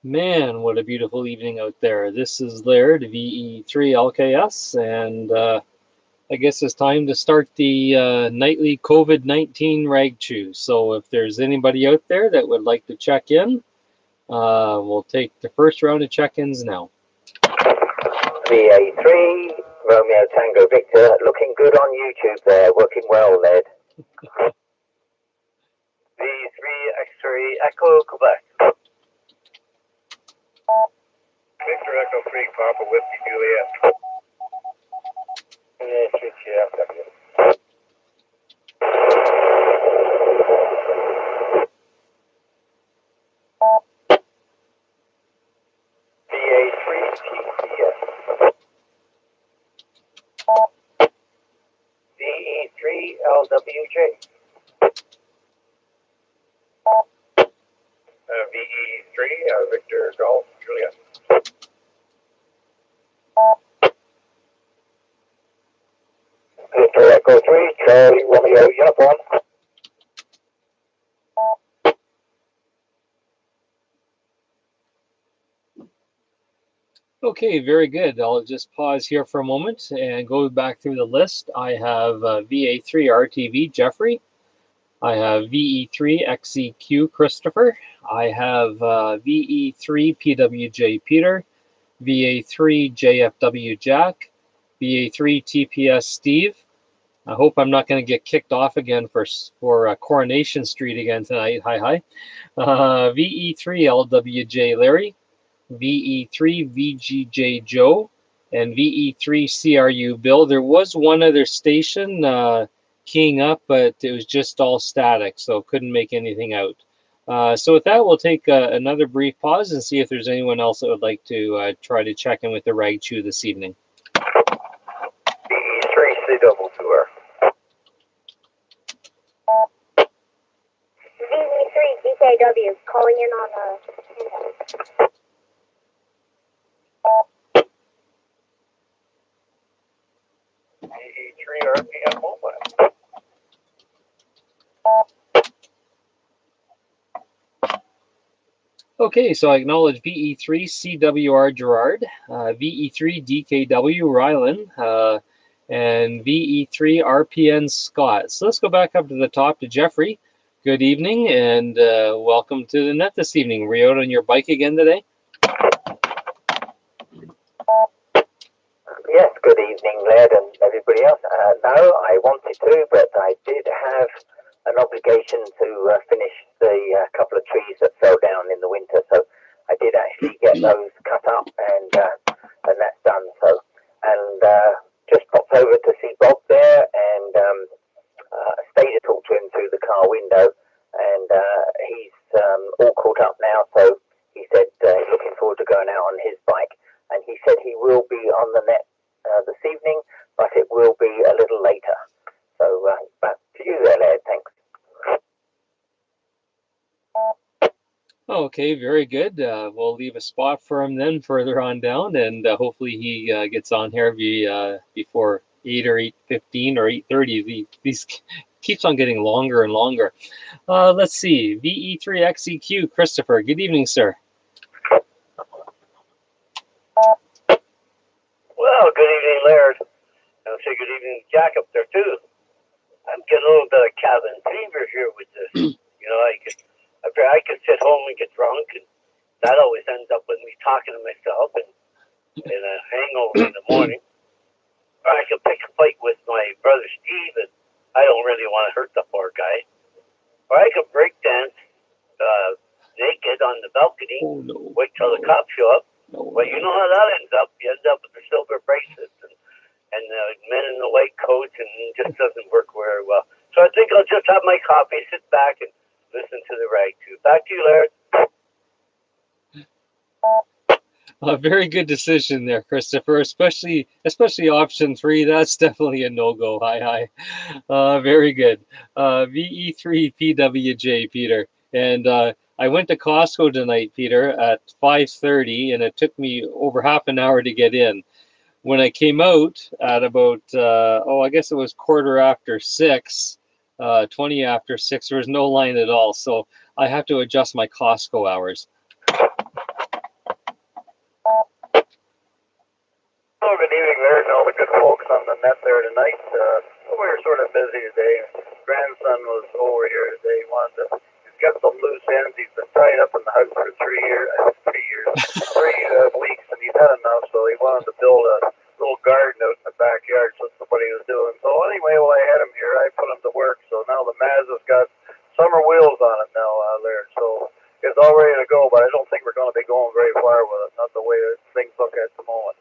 Man, what a beautiful evening out there. This is Laird, VE3LKS, and I guess it's time to start the nightly COVID-19 rag chew. So if there's anybody out there that would like to check in, we'll take the first round of check-ins now. VA3, Romeo Tango Victor, looking good on YouTube there, working well, Laird. V3 X-ray Echo Quebec. Victor Echo 3 Papa Whiskey Juliet. VA3 TCS. VE3 LWJ. VE3 Victor Golf Juliet. Victor Echo 3, Charlie Romeo Uniform. Okay, very good. I'll just pause here for a moment and go back through the list. I have VA3 RTV Jeffrey. I have VE3 XEQ Christopher. I have VE3 PWJ Peter. VA3 JFW Jack. VA3 TPS Steve. I hope I'm not going to get kicked off again for Coronation Street again tonight. Hi. VE3 LWJ Larry. VE3 VGJ Joe, and VE3 CRU Bill. There was one other station keying up, but it was just all static, so couldn't make anything out. So with that, we'll take another brief pause and see if there's anyone else that would like to try to check in with the Rag Chew this evening. VE3 C-double tour. VE3 DKW calling in on VE3 RPM Mobile. Okay, so I acknowledge VE3 CWR Gerard, VE3 DKW Rylan, and VE3 RPN Scott. So let's go back up to the top to Jeffrey. Good evening and welcome to the net this evening. Were you out on your bike again today? Yes, good evening, Laird and everybody else. No, I wanted to, but I did have an obligation to finish the couple of trees that fell down in the winter, so I did actually get those cut up, and that's done. So, and just popped over to see Bob there, and stayed to talk to him through the car window, and he's all caught up now. So he said he's looking forward to going out on his bike, and he said he will be on the net this evening, but it will be a little later. So back to you there, Laird. Thanks. Okay, very good. We'll leave a spot for him then further on down, and hopefully he gets on here before 8 or 8:15 or 8:30. These keeps on getting longer and longer. Let's see. VE3 XEQ Christopher. Good evening, sir. Well, good evening, Laird. I'll say good evening, Jack, up there, too. I'm getting a little bit of cabin fever here with this. You know, I could sit home and get drunk, and that always ends up with me talking to myself and a hangover in the morning. Or I could pick a fight with my brother Steve, and I don't really want to hurt the poor guy. Or I could break dance naked on the balcony, wait till the cops show up. But you know how that ends up. You end up with the silver bracelets and men in the white coats, and it just doesn't work very well. So I think I'll just have my coffee, sit back, and listen to the Rag Chew. Back to you, Laird. A very good decision there, Christopher. Especially option 3. That's definitely a no-go. Hi. Very good. VE3 PWJ Peter, and I went to Costco tonight, Peter, at 5:30, and it took me over half an hour to get in. When I came out at about, I guess it was quarter after 6, 20 after 6, there was no line at all. So I have to adjust my Costco hours. Hello, good evening there to all the good folks on the net there tonight. We were sort of busy today. Grandson was over here today. He's got some loose ends. He's been tied up in the house for 3 years, 3 weeks, and he's had enough. So he wanted to build a little garden out in the backyard. So that's what he was doing. So anyway, while I had him here, I put him to work. So now the Mazda's got summer wheels on it now there. So it's all ready to go. But I don't think we're going to be going very far with it. Not the way things look at the moment.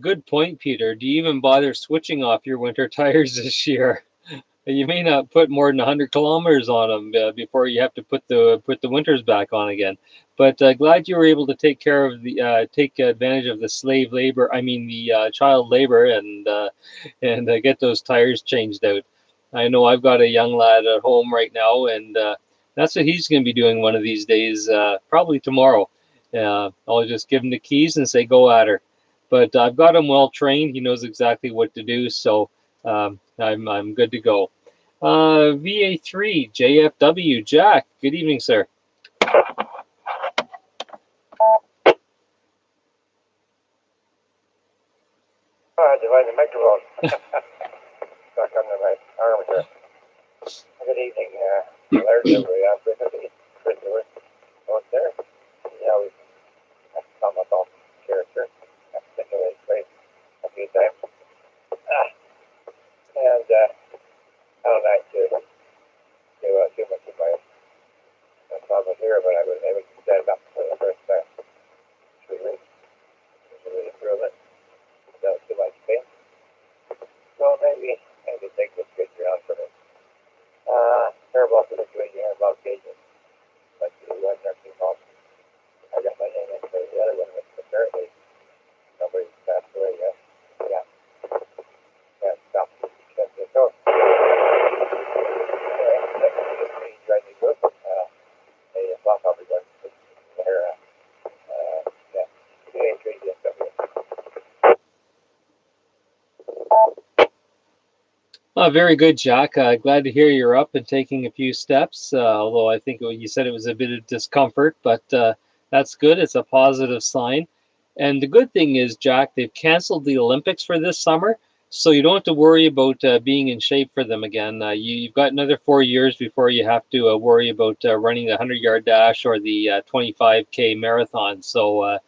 Good point, Peter. Do you even bother switching off your winter tires this year? You may not put more than 100 kilometers on them before you have to put the winters back on again. But glad you were able to take care of take advantage of the slave labor. I mean the child labor and get those tires changed out. I know I've got a young lad at home right now, and that's what he's going to be doing one of these days, probably tomorrow. I'll just give him the keys and say go at her. But I've got him well trained. He knows exactly what to do, so I'm good to go. VA3 JFW Jack. Good evening, sir. Divide the microphone. Stuck under my arm here. Good evening, Larry. Everybody out there. Christopher. What's there? Yeah, we have to come up off character. I've been to this place a few times. And I don't like to do too much of my problem here, but I was able to stand up for the first 3 weeks. It was really improvement. That was too much pain. So maybe take this picture out for this. Terrible situation here about cages. Like the one nursing home. I got my name in for the other one, but apparently nobody passed away yet. Yeah. Yeah, stop. That's the door. Driving good. They block off the gun. Yeah. Very good, Jack. Glad to hear you're up and taking a few steps, although I think you said it was a bit of discomfort, but that's good. It's a positive sign. And the good thing is, Jack, they've canceled the Olympics for this summer, so you don't have to worry about being in shape for them again. You've got another 4 years before you have to worry about running the 100-yard dash or the 25K marathon. So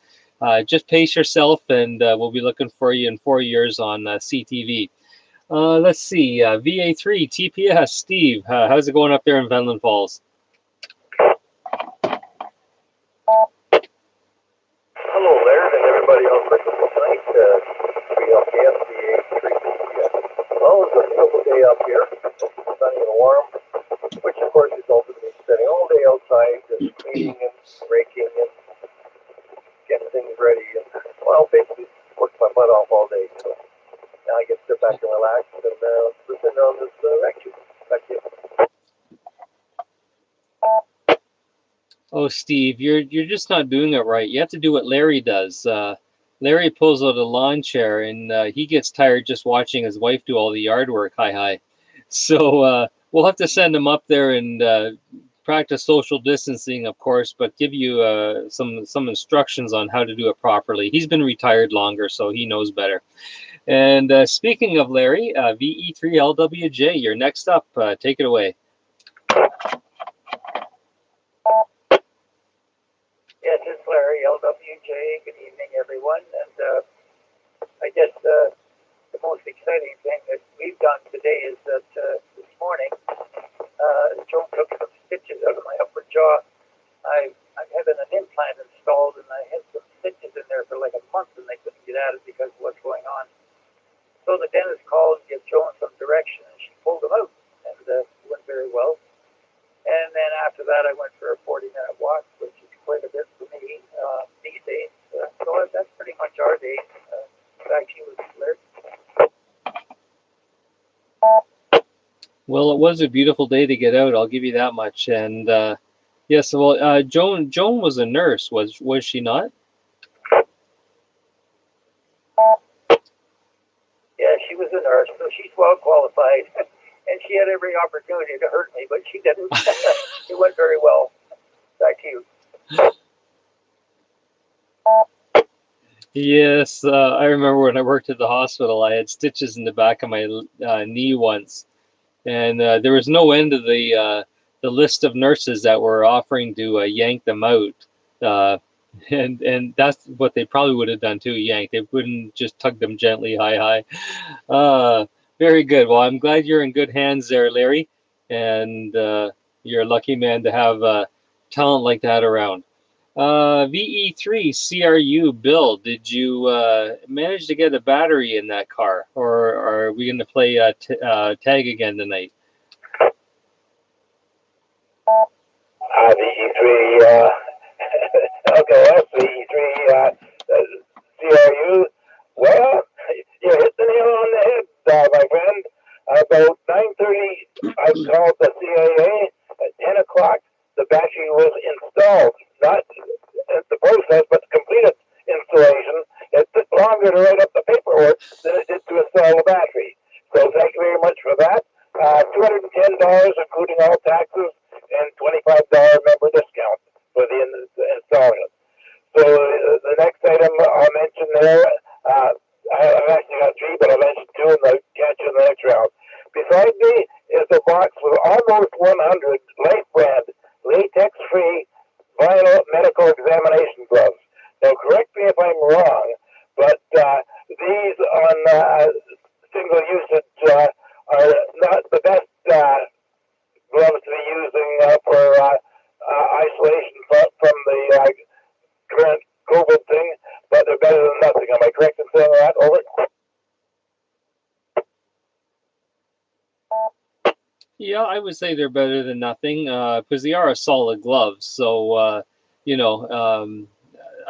just pace yourself, and we'll be looking for you in 4 years on CTV. Let's see, VA3, TPS, Steve, how's it going up there in Venland Falls? Hello there, and everybody else listening tonight. VLKS, VA3. Well, it's a beautiful day up here, sunny and warm, which of course resulted in me spending all day outside, just cleaning and raking and getting things ready. And, well, basically worked my butt off all day. So now I get to sit back and relax and listen on this lecture. Back to you. Oh, Steve, you're just not doing it right. You have to do what Larry does. Larry pulls out a lawn chair, and he gets tired just watching his wife do all the yard work. Hi. So we'll have to send him up there and practice social distancing, of course, but give you some instructions on how to do it properly. He's been retired longer, so he knows better. And speaking of Larry, VE3LWJ, you're next up. Take it away. Yes, it's Larry, LWJ. Good evening, everyone. And I guess the most exciting thing that we've done today is that this morning, Joan took some stitches out of my upper jaw. I'm having an implant installed, and I had some stitches in there for like a month, and they couldn't get at it because of what's going on. So the dentist called and gave Joan some direction, and she pulled them out, and it went very well. And then after that, I went for a 40-minute walk, which is quite a bit for me these days. So that's pretty much our day. Back to you, Larry. Well, it was a beautiful day to get out. I'll give you that much. And yes, well, Joan was a nurse, was she not? Yeah, she was a nurse, so she's well qualified, and she had every opportunity to hurt me, but she didn't. It went very well. Back to you. Yes, I remember when I worked at the hospital, I had stitches in the back of my knee once, and there was no end to the list of nurses that were offering to yank them out. Uh, and that's what they probably would have done too, yank. They wouldn't just tug them gently, hi, hi. Very good. Well, I'm glad you're in good hands there, Larry, and you're a lucky man to have talent like that around. VE3 CRU Bill, did you manage to get a battery in that car, or are we going to play tag again tonight? The E3, okay, that's the E3 CRU. Well, you hit the nail on the head, my friend. About 9:30, I called the CAA. At 10 o'clock, the battery was installed. Not the process, but the completed installation. It took longer to write up the paperwork than it did to install the battery. So thank you very much for that. $210, including all taxes, and $25 member discount for the installation. So the next item I'll mention there, I've actually got three, but I'll mention two and I'll catch you in the next round. Beside me is a box with almost 100 Life brand latex-free vinyl medical examination gloves. Now, correct me if I'm wrong, but these on single usage are not the best gloves to be using for isolation from the current COVID thing, but they're better than nothing. Am I correct in saying that? Over. Yeah, I would say they're better than nothing because they are a solid glove. So, you know,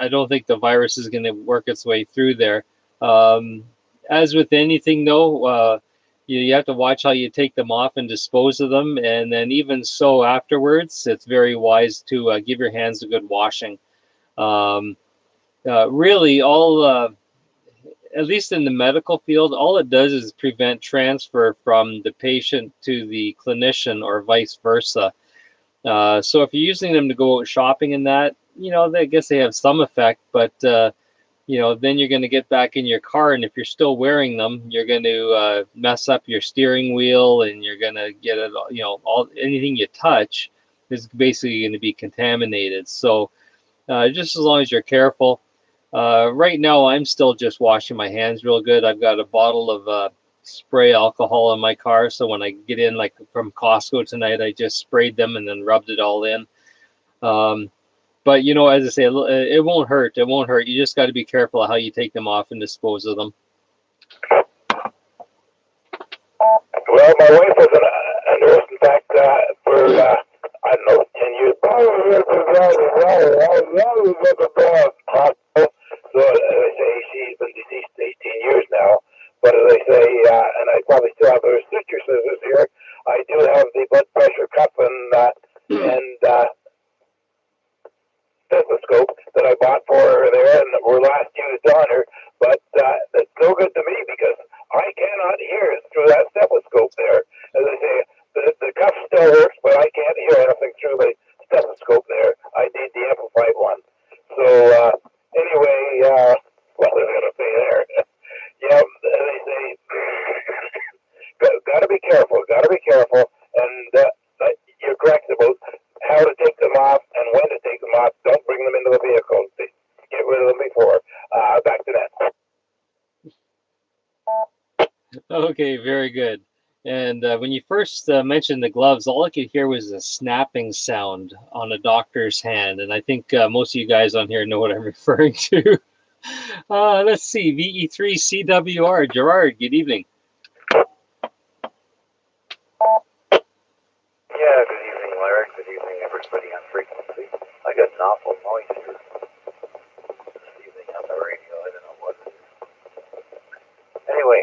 I don't think the virus is going to work its way through there. Um, as with anything, though, you have to watch how you take them off and dispose of them. And then, even so, afterwards, it's very wise to give your hands a good washing. Um, really, all at least in the medical field, all it does is prevent transfer from the patient to the clinician or vice versa. So if you're using them to go out shopping and that, you know, I guess they have some effect, but you know, then you're going to get back in your car, and if you're still wearing them, you're going to mess up your steering wheel, and you're going to get it, you know, all anything you touch is basically going to be contaminated. So just as long as you're careful. Right now, I'm still just washing my hands real good. I've got a bottle of spray alcohol in my car, so when I get in, like from Costco tonight, I just sprayed them and then rubbed it all in. Um, but you know, as I say, it won't hurt. It won't hurt. You just got to be careful how you take them off and dispose of them. Well, my wife was a nurse, in fact, for, I don't know, 10 years. So they say she's been deceased 18 years now. But as I say, and I probably still have her sister scissors here, I do have the blood pressure cuff and stethoscope that I bought for her there and were last used on her. But it's no good to me because I cannot hear through that stethoscope there. As I say, the cuff still works, but I can't hear anything through the stethoscope there. I need the amplified one. So anyway, what was I going to say there? Yeah, they say, got to be careful, and you're correct about how to take them off and when to take them off. Don't bring them into the vehicle. Get rid of them before. Back to that. Okay, very good. And when you first mentioned the gloves, all I could hear was a snapping sound on a doctor's hand, and I think most of you guys on here know what I'm referring to. Let's see, VE3 CWR, Gerard, good evening. Yeah, good evening, Larry. Good evening, everybody on frequency. I got an awful noise here this evening on the radio. I don't know what it is. Anyway,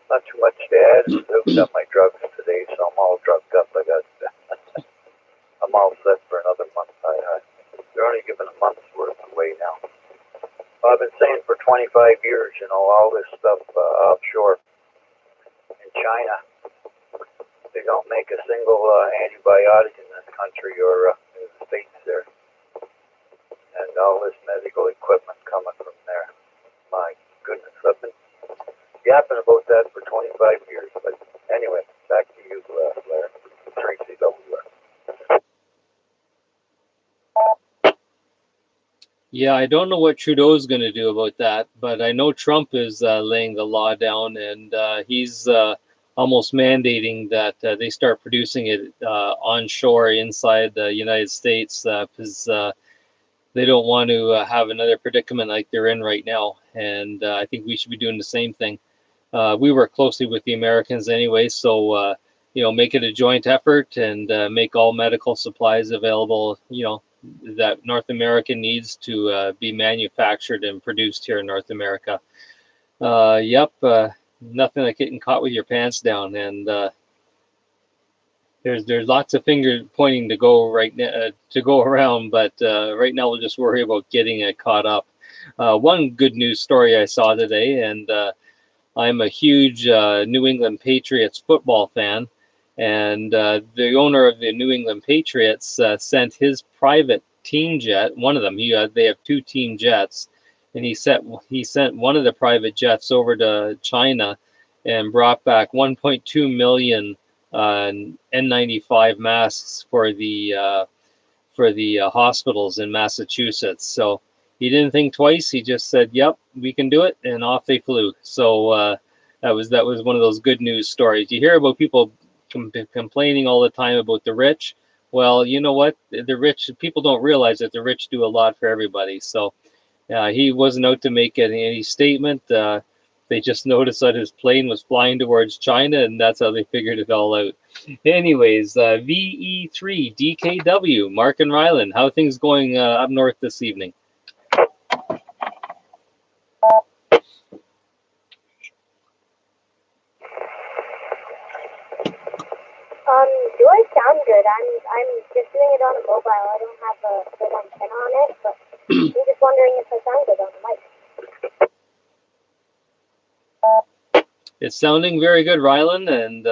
not too much to add. I've got my drugs today, so I'm all years. You know, all this stuff offshore in China. They don't make a single antibiotic in this country or in the States there. And all this medical equipment coming from there. My goodness, I've been yapping about that for 25 years. But anyway, back to you, Blair. Tracy W. Yeah, I don't know what Trudeau's going to do about that, but I know Trump is laying the law down, and he's almost mandating that they start producing it onshore inside the United States because they don't want to have another predicament like they're in right now. And I think we should be doing the same thing. We work closely with the Americans anyway, so make it a joint effort and make all medical supplies available. That North America needs to be manufactured and produced here in North America. Nothing like getting caught with your pants down, and there's lots of finger pointing to go right now to go around, but right now we'll just worry about getting it caught up. One good news story I saw today, and I'm a huge New England Patriots football fan. And the owner of the New England Patriots sent his private team jet. One of them, they have two team jets, and he sent one of the private jets over to China, and brought back 1.2 million N95 masks for the hospitals in Massachusetts. So he didn't think twice. He just said, "Yep, we can do it," and off they flew. So that was one of those good news stories. You hear about people complaining all the time about the rich. Well, you know what? The rich people don't realize that the rich do a lot for everybody. So he wasn't out to make any statement. They just noticed that his plane was flying towards China, and that's how they figured it all out. Anyways, VE3 DKW, Mark and Ryland, how are things going up north this evening? Do I sound good? I'm just doing it on a mobile. I don't have a good antenna on it, but I'm just wondering if I sound good on the mic. It's sounding very good, Ryland, and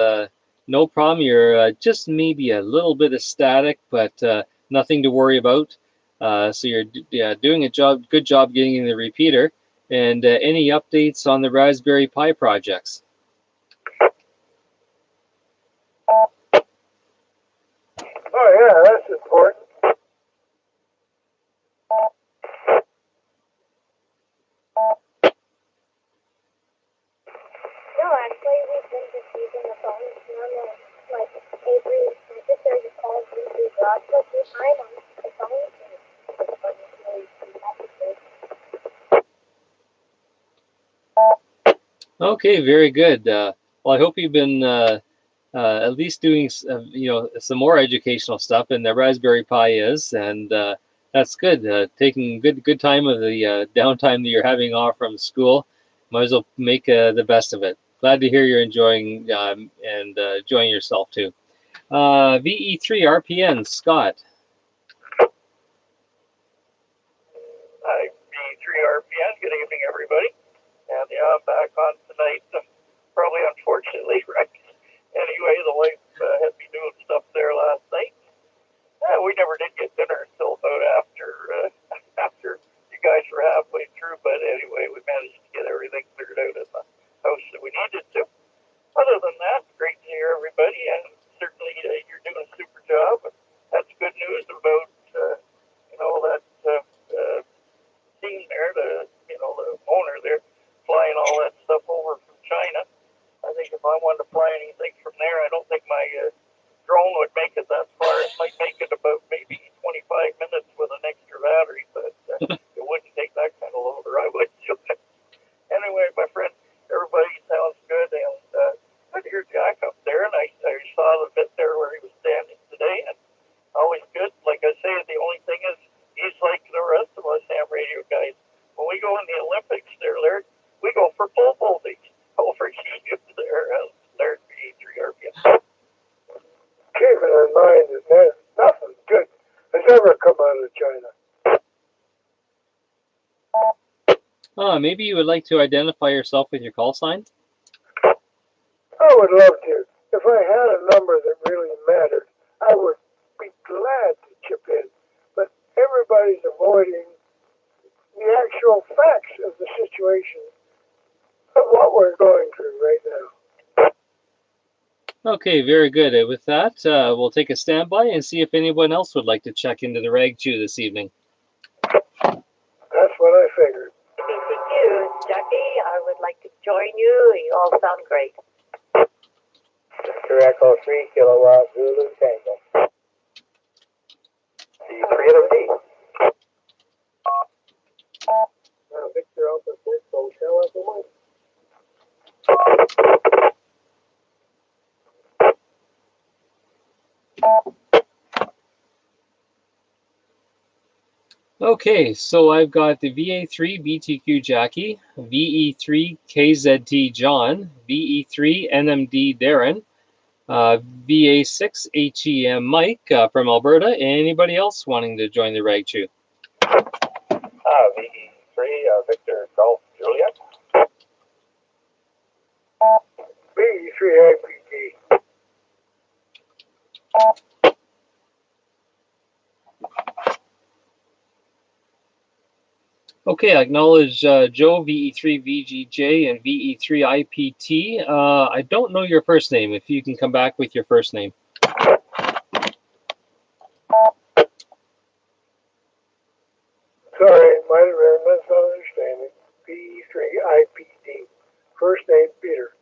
no problem. You're just maybe a little bit of static, but nothing to worry about. So you're doing good job getting in the repeater. And any updates on the Raspberry Pi projects? Oh yeah, that's important. No, actually, we've been just using the phone. Normal, like, Avery, my sister just calls me through garage a few times on the phone. And the phone is really Okay, very good. Well, I hope you've been at least doing some more educational stuff, and the Raspberry Pi is, and that's good. Taking good time of the downtime that you're having off from school. Might as well make the best of it. Glad to hear you're enjoying and enjoying yourself too. VE3 RPN, Scott. Hi, B3RPN. Good evening, everybody. And yeah, I'm back on tonight. Probably unfortunately, right? Anyway, the wife had me doing stuff there last night. We never did get dinner until about after you guys were halfway through. But anyway, we managed to get everything cleared out in the house that we needed to. Other than that, great to hear everybody, and certainly you're doing a super job. That's good news about that team there, the owner there, flying all that stuff over from China. I think if I wanted to fly anything from there, I don't think my drone would make it that far. It might make it about maybe 25 minutes with an extra battery, but it wouldn't take that kind of load, or I would do it. Anyway, my friend, everybody sounds good, and good to hear Jack up there, and I saw the bit there where he was standing today, and always good. Like I say, the only thing is he's like the rest of us ham radio guys. When we go in the Olympics there, Laird, we go for pole vaulting over here there, Laird B3RPN. Keeping in mind that nothing good has ever come out of China. Maybe you would like to identify yourself with your call sign? I would love to. If I had a number that really mattered, I would be glad to chip in. But everybody's avoiding the actual facts of the situation of what we're going through right now. Okay, very good. With that, we'll take a standby and see if anyone else would like to check into the Rag Chew this evening. That's what I figured. BTQ, Jackie, I would like to join you. You all sound great. Victor Echo 3 kilowatt Zulu Tango. C3 LOD. Victor Alpha 6, Hotel Alpha 1. Okay, so I've got the VA3 BTQ Jackie, VE3 KZT John, VE3 NMD Darren, VA6 HEM Mike from Alberta. Anybody else wanting to join the Rag Chew? VE3 Victor Golf Juliet. BE3 IPG. Okay, I acknowledge Joe, VE3 VGJ, and VE3 IPT. I don't know your first name. If you can come back with your first name. Sorry, might have been a misunderstanding. BE3 IPD. First name Peter.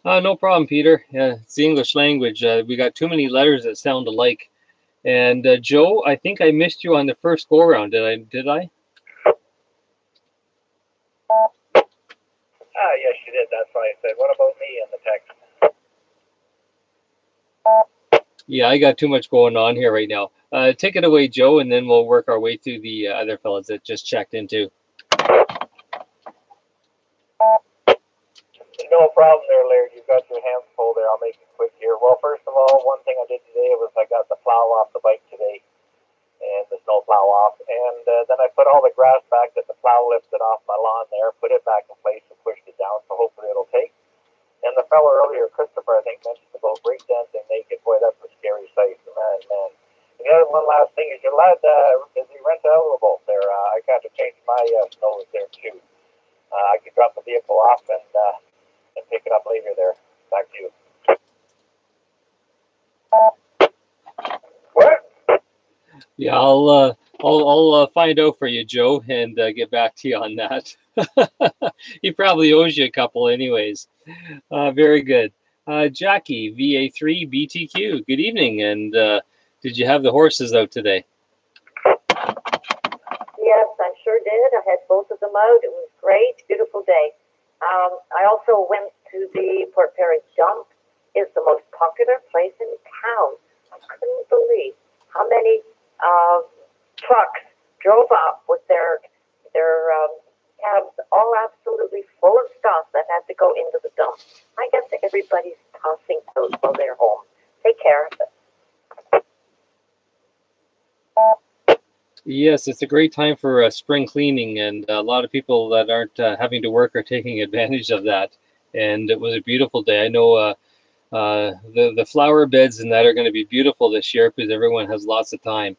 No problem, Peter. It's the English language. We got too many letters that sound alike. And Joe, I think I missed you on the first go around. Did I? Yes, you did. That's why I said, what about me in the text? Yeah, I got too much going on here right now. Take it away, Joe, and then we'll work our way through the other fellas that just checked in too. No problem there, Laird. You've got your hands full there. I'll make it quick here. Well, first of all, one thing I did today was I got the plow off the bike today, and the snow plow off, and then I put all the grass back that the plow lifted off my lawn there, put it back in place and pushed it down, so hopefully it'll take. And the fellow earlier, Christopher, I think, mentioned about breakdancing naked. Boy, that's a scary sight, man. And the other one last thing is your lad, is he rent out a boat there? I got to change my snows there too. I could drop the vehicle off and pick it up later there. Back to you. What? Yeah, I'll find out for you, Joe, and get back to you on that. He probably owes you a couple, anyways. Very good. Jackie, VA3 BTQ. Good evening, and did you have the horses out today? Yes, I sure did. I had both of them out. It was great, beautiful day. I also went to the Port Perry Dump. It's the most popular place in town. I couldn't believe how many trucks drove up with their cabs all absolutely full of stuff that had to go into the dump. I guess everybody's tossing out while they're home. Take care. Yes, it's a great time for spring cleaning, and a lot of people that aren't having to work are taking advantage of that. And it was a beautiful day. I know the flower beds and that are going to be beautiful this year because everyone has lots of time.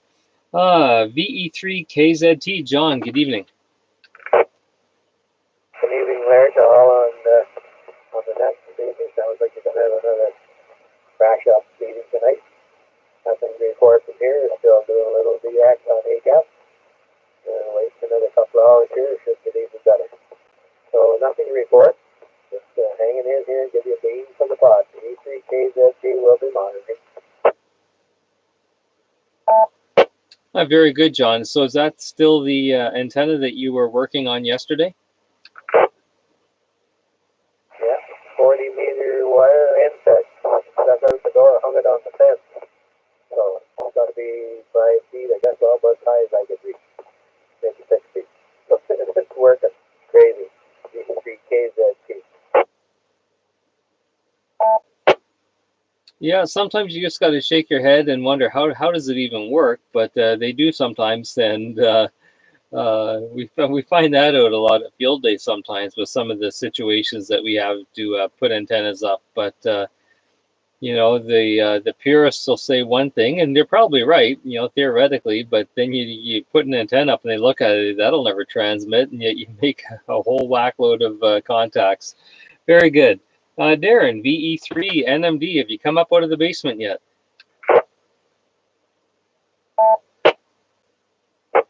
VE3 KZT, John, good evening. Good evening, Laird. All on the net this evening. Sounds like you're going to have another crash up meeting tonight. Nothing to report from here. Still doing a little DX on ACAP. Wait another couple of hours here. It should get even better. So nothing to report. Just hanging in here and give you a beam from the pod. The E3 KZT will be monitoring. Very good, John. So is that still the antenna that you were working on yesterday? Yeah, 40-meter wire inset. Stuck out the door, hung it on the fence. So it's got to be 5 feet, I guess, all but high as I could reach. Maybe 6 feet. So it's working. Crazy. E3 KZT. Yeah, sometimes you just got to shake your head and wonder how does it even work, but they do sometimes, and we find that out a lot at field day sometimes with some of the situations that we have to put antennas up. But the purists will say one thing, and they're probably right, theoretically. But then you put an antenna up and they look at it, that'll never transmit, and yet you make a whole whackload of contacts. Very good. Darren, VE3 NMD, have you come up out of the basement yet?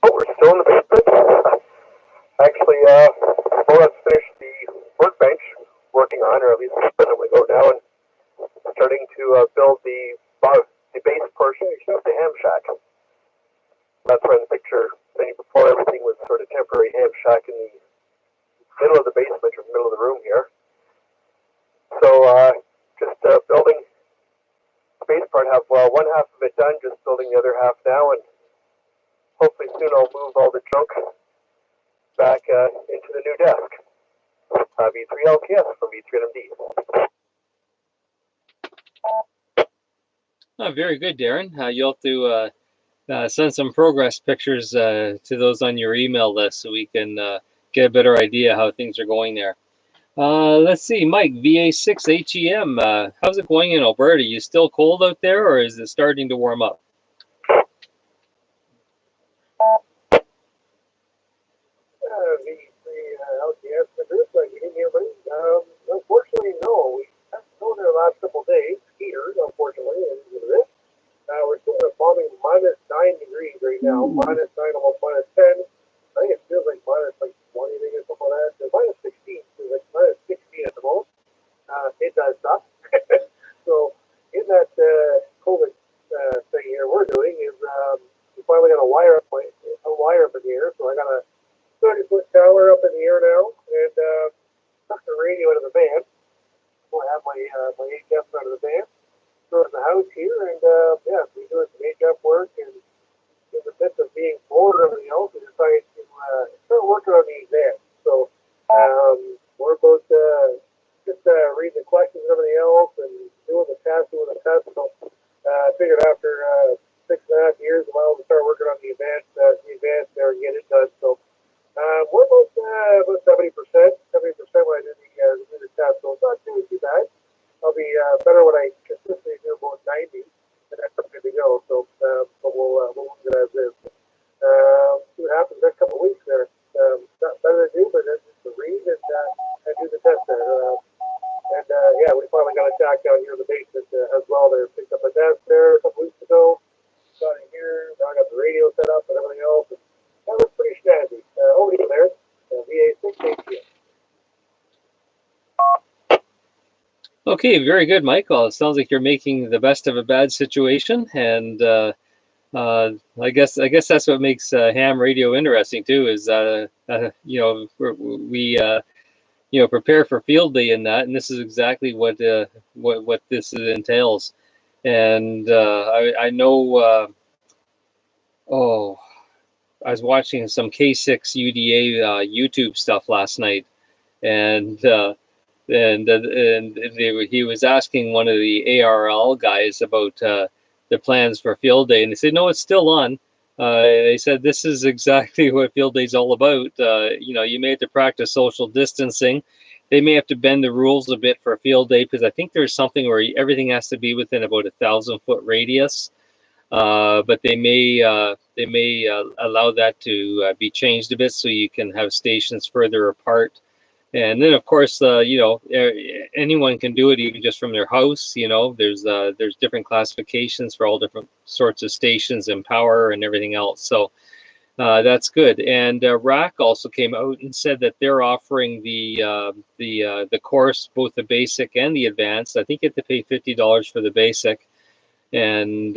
Oh, we're still in the basement. Actually, well, let's finish the workbench working on, or at least I'm going to go now and starting to build the base portion of the ham shack. That's where in the picture, before everything was sort of temporary ham shack in the middle of the basement or middle of the room here. So just building the base part. Have one half of it done, just building the other half now, and hopefully soon I'll move all the junk back into the new desk. V3 LTS from V3 NMD. Oh, very good, Darren. You'll have to send some progress pictures to those on your email list so we can get a better idea how things are going there. Let's see, Mike, VA6 HEM, how's it going in Alberta? You still cold out there, or is it starting to warm up? V3 LTS, the group, like you hear me. Unfortunately, no. We haven't known the last couple of days here, unfortunately, and we're still at a balmy minus 9 degrees right now, minus 9, almost minus 10. I think it feels like minus like 20 or something like that. Minus 16, so like minus 16 at the most. It does suck. So in that COVID thing here we're doing is we finally got a wire up in the air, so I got a 30-foot tower up in the air now, and took the radio out of the van. So I have my HF out of the van, throw it in the house here, and yeah, we doing some HF work, and in the midst of being bored and everything else, we decided to start working on the exam. So we're about just reading the questions and everything else, and doing the test. So I figured after 6.5 years, I'm able to start working on the advanced there and get it done. So we're about 70%, 70% when I do the test. So it's not too bad. I'll be better when I consistently do about 90, and that's good to go. So, but we'll leave it as is. See what happens next couple of weeks there. Not better to do, but then just to read and do the test there. Yeah, we finally got a jack down here in the basement as well. There, picked up a desk there a couple weeks ago. Got it here. Now I got the radio set up and everything else. And that looks pretty snazzy. Over to you there. VA6 HEM. Okay, very good, Michael. It sounds like you're making the best of a bad situation, and I guess that's what makes ham radio interesting too. Is we prepare for field day in that, and this is exactly what this entails. And I know. Oh, I was watching some K6 UDA YouTube stuff last night, and he was asking one of the ARL guys about the plans for field day, and they said, no, it's still on. They said this is exactly what field day is all about. You may have to practice social distancing. They may have to bend the rules a bit for field day, because I think there's something where everything has to be within about 1,000-foot radius. But they may allow that to be changed a bit, so you can have stations further apart. And then, of course, anyone can do it, even just from their house. There's different classifications for all different sorts of stations and power and everything else. So that's good. And RAC also came out and said that they're offering the course, both the basic and the advanced. I think you have to pay $50 for the basic, and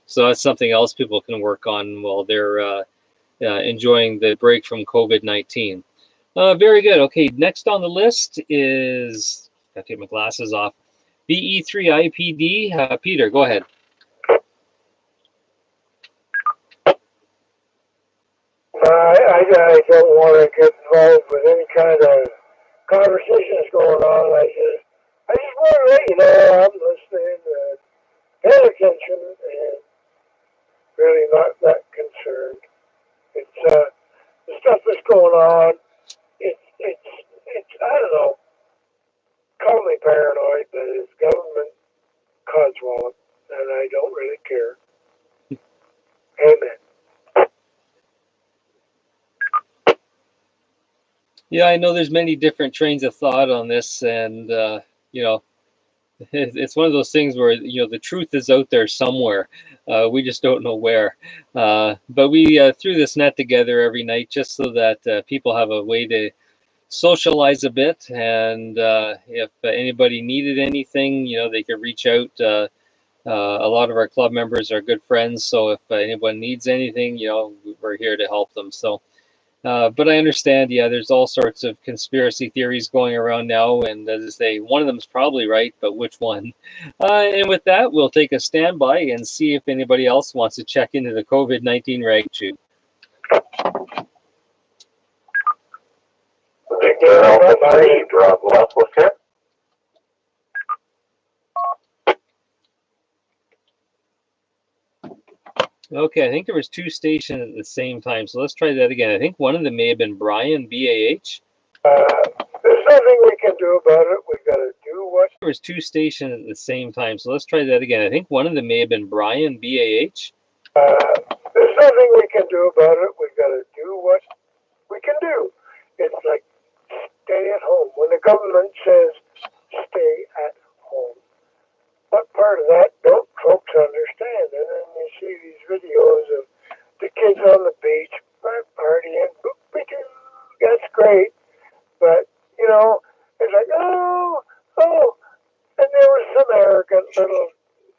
so that's something else people can work on while they're enjoying the break from COVID-19. Very good. Okay, next on the list is, gotta take my glasses off, VE3 IPD. Peter, go ahead. I don't want to get involved with any kind of conversations going on. I just want to let you know I'm listening and paying attention and really not that concerned. It's the stuff that's going on. It's I don't know. Call me paranoid, but it's government codswallop, and I don't really care. Amen. Yeah, I know there's many different trains of thought on this, and you know, it's one of those things where the truth is out there somewhere. We just don't know where. But we threw this net together every night just so that people have a way to socialize a bit, and if anybody needed anything, they could reach out. A lot of our club members are good friends, so if anyone needs anything, we're here to help them. So. But I understand, yeah, there's all sorts of conspiracy theories going around now, and as I say, one of them's probably right, but which one? And with that, we'll take a standby and see if anybody else wants to check into the COVID-19 rag chute. Victor Alpha 3, Bravo Alpha, sir. Okay, I think there was 2 stations at the same time, so let's try that again. I think one of them may have been Brian, BAH. There's nothing we can do about it. We got to do what. There was 2 stations at the same time, so let's try that again. I think one of them may have been Brian, BAH. There's nothing we can do about it. We got to do what we can do. It's like stay at home. When the government says stay at home, what part of that don't folks understand? And then you see these videos of the kids on the beach partying. That's great, but it's like oh, and there was some arrogant little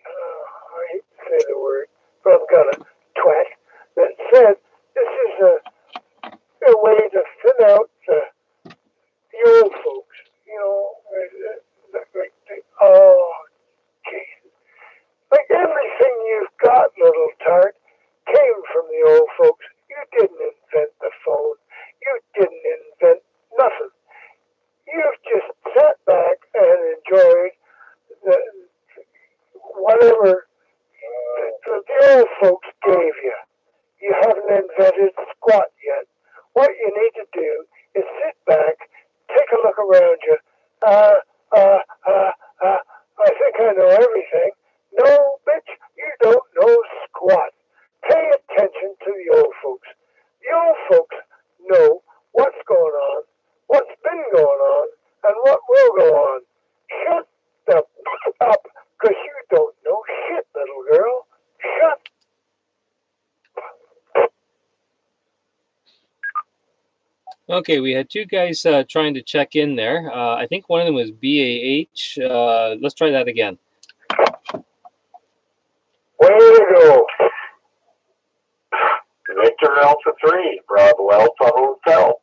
I hate to say the word, but I'm gonna twat that said this is a way to thin out the old folks. Oh, Jesus. Like everything you've got, little tart, came from the old folks. You didn't invent the phone. You didn't invent nothing. You've just sat back and enjoyed whatever the old folks gave you. You haven't invented squat yet. What you need to do is sit back, take a look around you. I think I know everything. No, bitch, you don't know squat. Pay attention to the old folks. The old folks know what's going on, what's been going on, and what will go on. Shut the up, because you don't know shit, little girl. Shut. Okay, we had 2 guys trying to check in there. I think one of them was BAH. Let's try that again. Way to go. Victor Alpha 3, Bravo Alpha Hotel.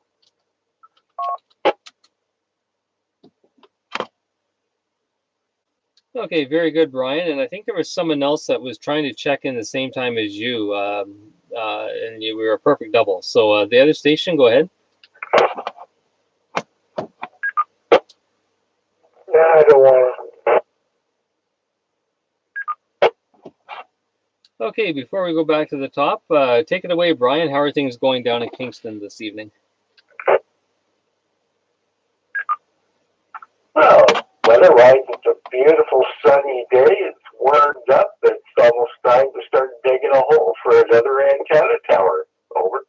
Okay, very good, Brian. And I think there was someone else that was trying to check in the same time as you, and we were a perfect double. So the other station, go ahead. Nah, I don't want to. Okay, before we go back to the top, take it away, Brian. How are things going down in Kingston this evening? Well, weather-wise, it's a beautiful sunny day. It's warmed up. It's almost time to start digging a hole for another antenna tower. Over.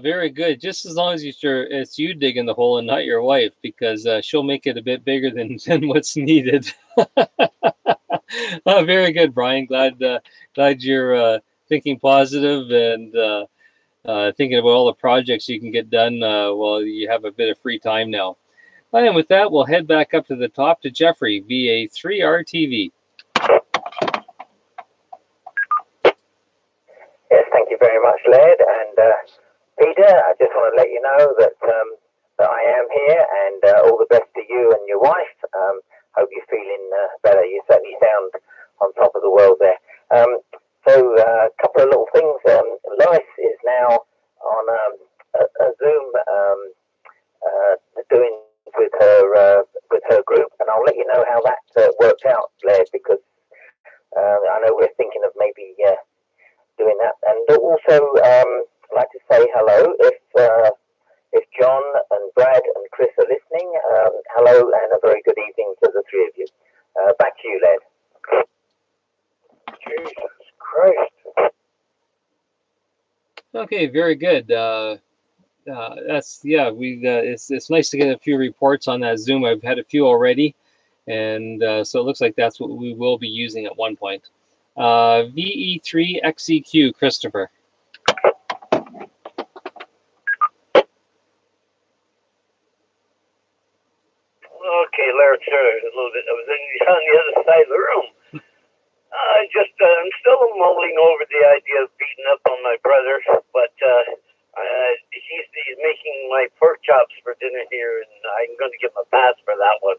Very good. Just as long as it's you digging the hole and not your wife, because she'll make it a bit bigger than what's needed. Very good, Brian. Glad you're thinking positive and thinking about all the projects you can get done while you have a bit of free time now. And with that, we'll head back up to the top to Jeffrey, VA3 RTV. Yes, thank you very much, Laird. And Peter, I just want to let you know that I am here, and all the best to you and your wife. Hope you're feeling better. You certainly sound on top of the world there. So a couple of little things. Lois is now on a Zoom with her group, and I'll let you know how that worked out, Blair, because I know we're thinking of maybe doing that. And also, I'd like to say hello if John and Brad and Chris are listening. Hello and a very good evening to the three of you. Back to you, Led. Jesus Christ. Okay, very good. It's nice to get a few reports on that Zoom. I've had a few already, and so it looks like that's what we will be using at one point. VE3XEQ, Christopher. Okay, Larry, sure, a little bit. I was on the other side of the room. I'm still mulling over the idea of beating up on my brother, but he's making my pork chops for dinner here, and I'm going to give him a pass for that one.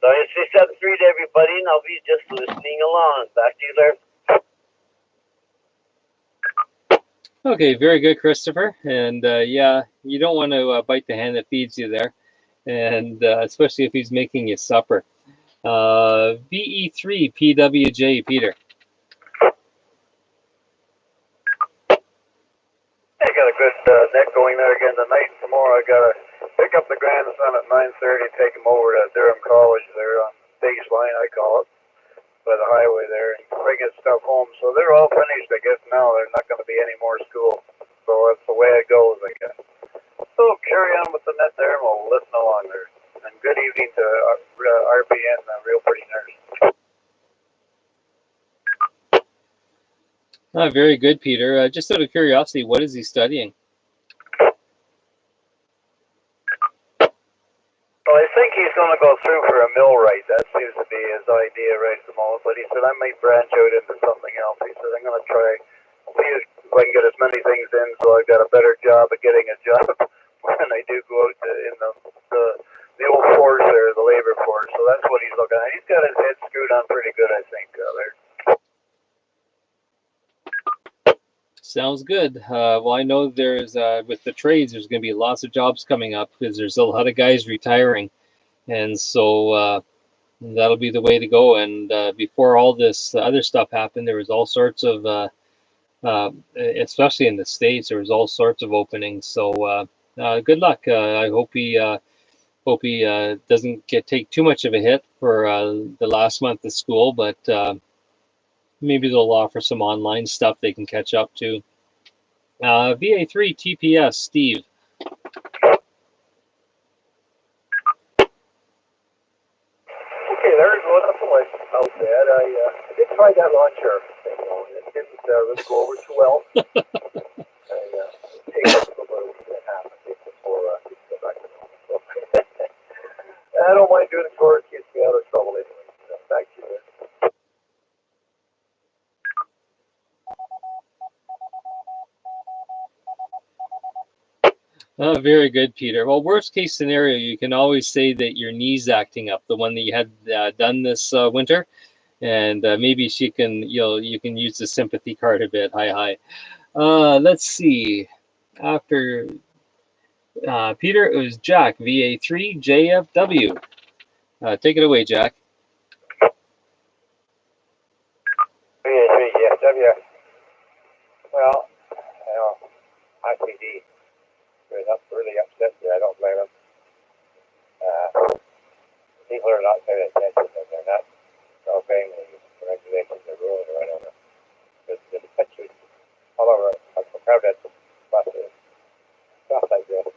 So I say 7-3 to everybody, and I'll be just listening along. Back to you, Larry. Okay, very good, Christopher. And yeah, you don't want to bite the hand that feeds you there, and especially if he's making you supper. VE3PWJ, Peter. I got a good net going there again tonight. Tomorrow I got to pick up the grandson at 9:30, take him over to Durham College there on Baseline, I call it, by the highway there, and bring his stuff home. So they're all finished, I guess, now. There's not going to be any more school. So that's the way it goes, I guess. So carry on with the net there, and we'll listen along there. And good evening to RPN, Real Pretty Nurse. Very good, Peter. Just out of curiosity, what is he studying? Well, I think he's going to go through for a millwright. That seems to be his idea right at the moment. But he said, I might branch out into something else. He said, I'm going to try, see if I can get as many things in so I've got a better job at getting a job when I do go out in the old force there, the labor force. So that's what he's looking at. He's got his head screwed on pretty good, I think, there. Sounds good. Well, I know there's, with the trades, there's going to be lots of jobs coming up because there's a lot of guys retiring. And so that'll be the way to go. And before all this other stuff happened, there was all sorts of, especially in the States, there was all sorts of openings. So good luck. I hope he doesn't take too much of a hit for the last month of school, but maybe they'll offer some online stuff they can catch up to. VA3 TPS, Steve. Okay, there's one of the lights out there. I did try that lawn chair thing, it didn't really go over too well. I take up about a week and a half, I think, before I get back to home. So I don't mind doing it for it, keeps me out of trouble anyway. So back to you. Very good, Peter. Well, worst case scenario, you can always say that your knee's acting up, the one that you had done this winter, and maybe you can use the sympathy card a bit. Hi. Let's see. After Peter, it was Jack, VA3 JFW. Take it away, Jack. VA3 JFW. Well, IPD. That's really upset me. I don't blame them. People are not paying attention and they're not obeying the regulations or rules or whatever. There's pictures all over of crowded buses, stuff like this.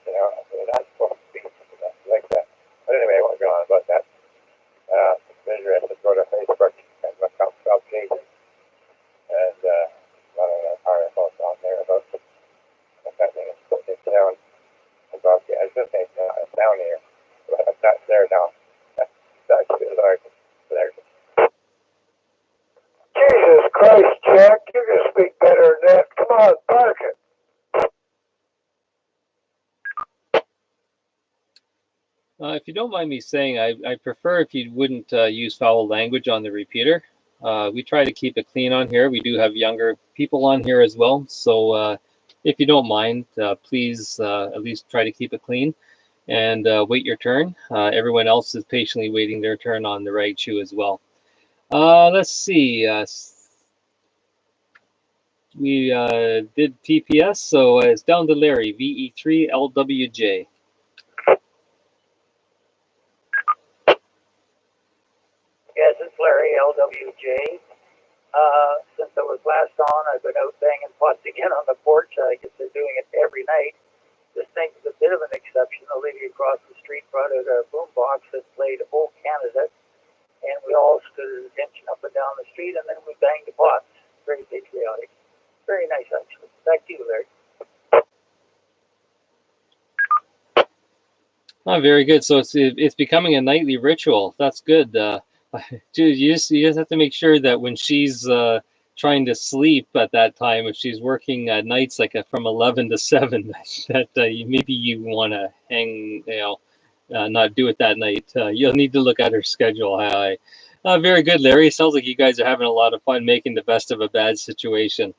They're not supposed to be like that. But anyway, I won't go on about that. Measure has to go to Facebook and look up occasion. And a lot of articles on there about happening in town about the existing down here. But that's there now. That's good argument there. Jesus Christ, Jack, you can speak better than that. Come on, park it. If you don't mind me saying, I prefer if you wouldn't use foul language on the repeater. We try to keep it clean on here. We do have younger people on here as well. So if you don't mind, please at least try to keep it clean. and wait your turn. Everyone else is patiently waiting their turn on the rag chew as well. Let's see. We did TPS, so it's down to Larry, VE3LWJ. Yes, it's Larry, LWJ. Since I was last on, I've been out banging pots again on the porch. I guess they're doing it every night. This thing's a bit of an exception. The lady across the street brought out a boom box that played "Oh Canada," and we all stood at attention up and down the street, and then we banged the pots. Very patriotic. Very nice, actually. Back to you, Larry. Oh, very good. So it's becoming a nightly ritual. That's good. You just have to make sure that when she's trying to sleep at that time, if she's working nights like from 11 to 7, that maybe you want to not do it that night. You'll need to look at her schedule. Very good, Larry. Sounds like you guys are having a lot of fun making the best of a bad situation.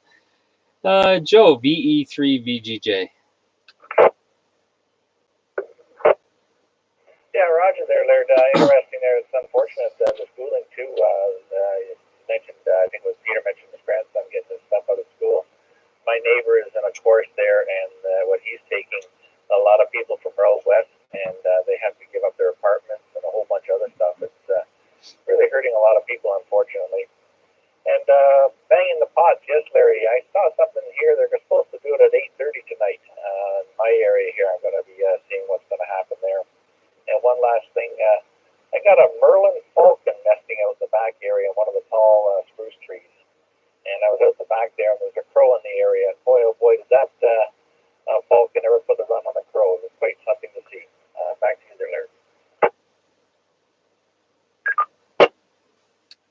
Joe, VE3VGJ. Yeah, Roger there, Laird. Interesting there. It's unfortunate the schooling, too. You mentioned, I think it was Peter mentioned his grandson getting his stuff out of school. My neighbor is in a course there, and what he's taking, a lot of people from out west, and they have to give up their apartments and a whole bunch of other stuff. It's really hurting a lot of people, unfortunately. And banging the pots, yes, Larry, I saw something here. They're supposed to do it at 8:30 tonight. In my area here, I'm going to be seeing what's going to happen there. And one last thing, I got a Merlin falcon nesting out in the back area in one of the tall spruce trees. And I was out the back there, and there's a crow in the area. Boy, oh boy, did that falcon ever put a run on a crow. It was quite something to see. Back to you there, Larry.